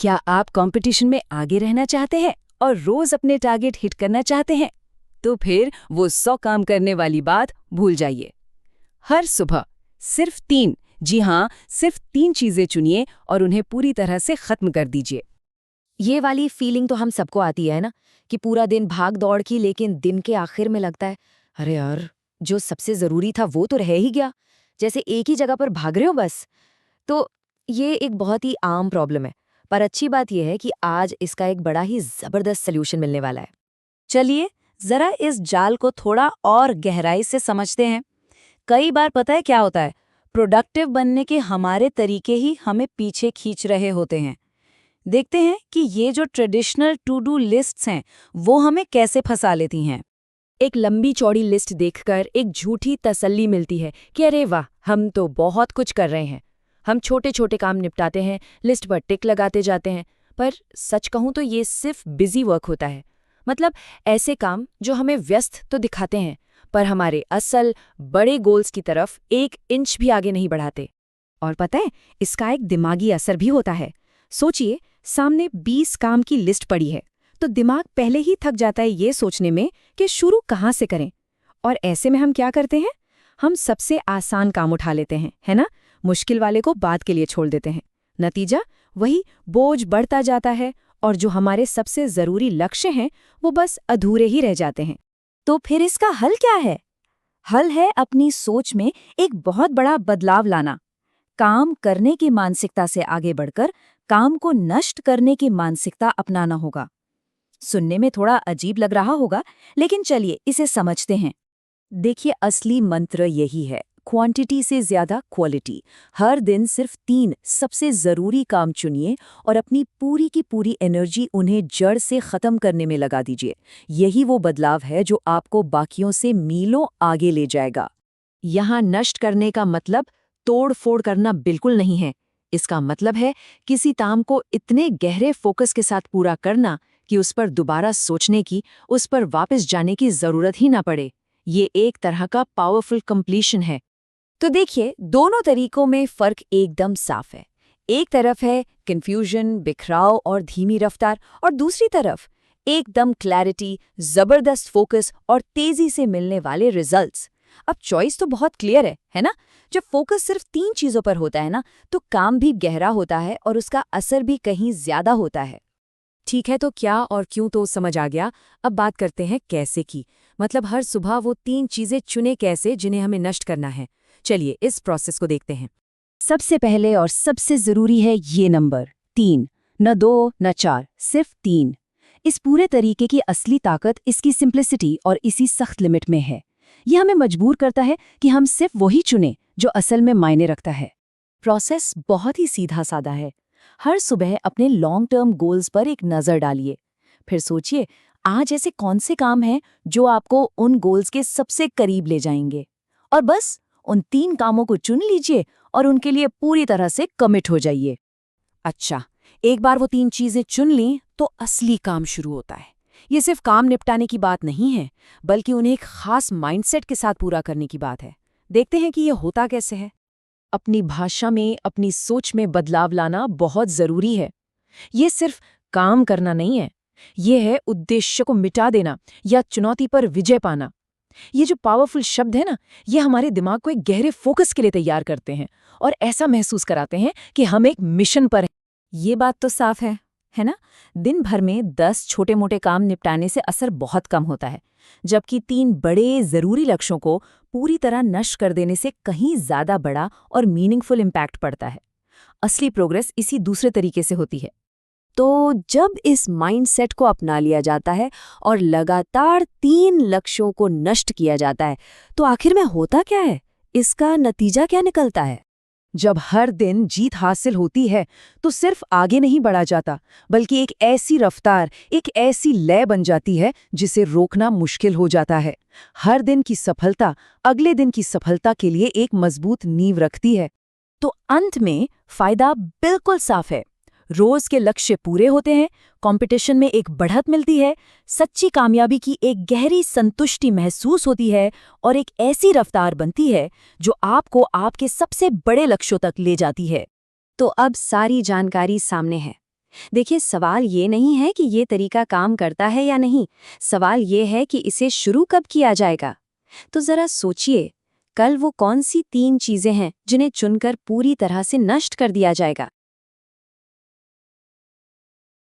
क्या आप कंपटीशन में आगे रहना चाहते हैं और रोज अपने टारगेट हिट करना चाहते हैं? तो फिर वो 100 काम करने वाली बात भूल जाइए। हर सुबह सिर्फ 3, जी हाँ, सिर्फ 3 चीजें चुनिए और उन्हें पूरी तरह से खत्म कर दीजिए। ये वाली फीलिंग तो हम सबको आती है ना, कि पूरा दिन भाग दौड़ की, लेकिन दिन के आखिर में लगता है अरे यार, जो सबसे जरूरी था वो तो रह ही गया, जैसे एक ही जगह पर भाग रहे हो बस। तो ये एक बहुत ही आम प्रॉब्लम है, पर अच्छी बात यह है कि आज इसका एक बड़ा ही जबरदस्त सल्यूशन मिलने वाला है। चलिए जरा इस जाल को थोड़ा और गहराई से समझते हैं। कई बार पता है क्या होता है, प्रोडक्टिव बनने के हमारे तरीके ही हमें पीछे खींच रहे होते हैं। देखते हैं कि ये जो ट्रेडिशनल टू डू लिस्ट्स हैं वो हमें कैसे फंसा लेती हैं। एक लंबी चौड़ी लिस्ट देखकर एक झूठी तसल्ली मिलती है कि अरे वाह, हम तो बहुत कुछ कर रहे हैं। हम छोटे छोटे काम निपटाते हैं, लिस्ट पर टिक लगाते जाते हैं, पर सच कहूं तो ये सिर्फ बिजी वर्क होता है। मतलब ऐसे काम जो हमें व्यस्त तो दिखाते हैं, पर हमारे असल बड़े गोल्स की तरफ 1 इंच भी आगे नहीं बढ़ाते। और पता है, इसका एक दिमागी असर भी होता है। सोचिए, सामने 20 काम की लिस्ट पड़ी है, तो दिमाग पहले ही थक जाता है ये सोचने में कि शुरू कहाँ से करें। और ऐसे में हम क्या करते हैं? हम सबसे आसान काम उठा लेते हैं, है ना? मुश्किल वाले को बाद के लिए छोड़ देते हैं। नतीजा वही, बोझ बढ़ता जाता है और जो हमारे सबसे जरूरी लक्ष्य हैं वो बस अधूरे ही रह जाते हैं। तो फिर इसका हल क्या है? हल है अपनी सोच में एक बहुत बड़ा बदलाव लाना। काम करने की मानसिकता से आगे बढ़कर काम को नष्ट करने की मानसिकता अपनाना होगा। सुनने में थोड़ा अजीब लग रहा होगा, लेकिन चलिए इसे समझते हैं। देखिए, असली मंत्र यही है, क्वांटिटी से ज्यादा क्वालिटी। हर दिन सिर्फ 3 सबसे जरूरी काम चुनिए और अपनी पूरी की पूरी एनर्जी उन्हें जड़ से खत्म करने में लगा दीजिए। यही वो बदलाव है जो आपको बाकियों से मीलों आगे ले जाएगा। यहाँ नष्ट करने का मतलब तोड़ फोड़ करना बिल्कुल नहीं है। इसका मतलब है किसी काम को इतने गहरे फोकस के साथ पूरा करना कि उस पर दोबारा सोचने की, उस पर वापस जाने की जरूरत ही ना पड़े। ये एक तरह का पावरफुल कंप्लीशन है। तो देखिए, दोनों तरीकों में फर्क एकदम साफ है। एक तरफ है कंफ्यूजन, बिखराव और धीमी रफ्तार, और दूसरी तरफ एकदम क्लैरिटी, जबरदस्त फोकस और तेजी से मिलने वाले रिजल्ट्स। अब चॉइस तो बहुत क्लियर है ना? जब फोकस सिर्फ 3 चीजों पर होता है ना, तो काम भी गहरा होता है और उसका असर भी कहीं ज्यादा होता है। ठीक है, तो क्या और क्यों तो समझ आ गया। अब बात करते हैं कैसे की। मतलब हर सुबह वो 3 चीजें चुने कैसे जिन्हें हमें नष्ट करना है। चलिए इस प्रोसेस को देखते हैं। सबसे पहले और सबसे जरूरी है ये नंबर 3, न 2 न 4, सिर्फ 3। इस पूरे तरीके की असली ताकत इसकी सिंप्लिसिटी और इसी सख्त लिमिट में है। ये हमें मजबूर करता है कि हम सिर्फ वही चुनें जो असल में मायने रखता है। प्रोसेस बहुत ही सीधा साधा है। हर सुबह अपने लॉन्ग टर्म गोल्स पर एक नज़र डालिए। फिर सोचिए, आज ऐसे कौन से काम हैं जो आपको उन गोल्स के सबसे करीब ले जाएंगे, और बस उन 3 कामों को चुन लीजिए और उनके लिए पूरी तरह से कमिट हो जाइए। अच्छा, एक बार वो 3 चीजें चुन लीं तो असली काम शुरू होता है। ये सिर्फ काम निपटाने की बात नहीं है, बल्कि उन्हें एक खास माइंडसेट के साथ पूरा करने की बात है। देखते हैं कि ये होता कैसे है। अपनी भाषा में, अपनी सोच में बदलाव लाना बहुत जरूरी है। ये सिर्फ काम करना नहीं है, ये है उद्देश्य को मिटा देना या चुनौती पर विजय पाना। ये जो पावरफुल शब्द है ना, ये हमारे दिमाग को एक गहरे फोकस के लिए तैयार करते हैं और ऐसा महसूस कराते हैं कि हम एक मिशन पर हैं। ये बात तो साफ है ना? दिन भर में 10 छोटे मोटे काम निपटाने से असर बहुत कम होता है, जबकि 3 बड़े जरूरी लक्ष्यों को पूरी तरह नष्ट कर देने से कहीं ज्यादा बड़ा और मीनिंगफुल इम्पैक्ट पड़ता है। असली प्रोग्रेस इसी दूसरे तरीके से होती है। तो जब इस माइंडसेट को अपना लिया जाता है और लगातार 3 लक्ष्यों को नष्ट किया जाता है, तो आखिर में होता क्या है? इसका नतीजा क्या निकलता है? जब हर दिन जीत हासिल होती है, तो सिर्फ आगे नहीं बढ़ा जाता, बल्कि एक ऐसी रफ्तार, एक ऐसी लय बन जाती है जिसे रोकना मुश्किल हो जाता है। हर दिन की सफलता अगले दिन की सफलता के लिए एक मजबूत नींव रखती है। तो अंत में फायदा बिल्कुल साफ है। रोज के लक्ष्य पूरे होते हैं, कंपटीशन में एक बढ़त मिलती है, सच्ची कामयाबी की एक गहरी संतुष्टि महसूस होती है और एक ऐसी रफ्तार बनती है जो आपको आपके सबसे बड़े लक्ष्यों तक ले जाती है। तो अब सारी जानकारी सामने है। देखिए, सवाल ये नहीं है कि ये तरीका काम करता है या नहीं, सवाल ये है कि इसे शुरू कब किया जाएगा। तो जरा सोचिए, कल वो कौन सी 3 चीजें हैं जिन्हें चुनकर पूरी तरह से नष्ट कर दिया जाएगा।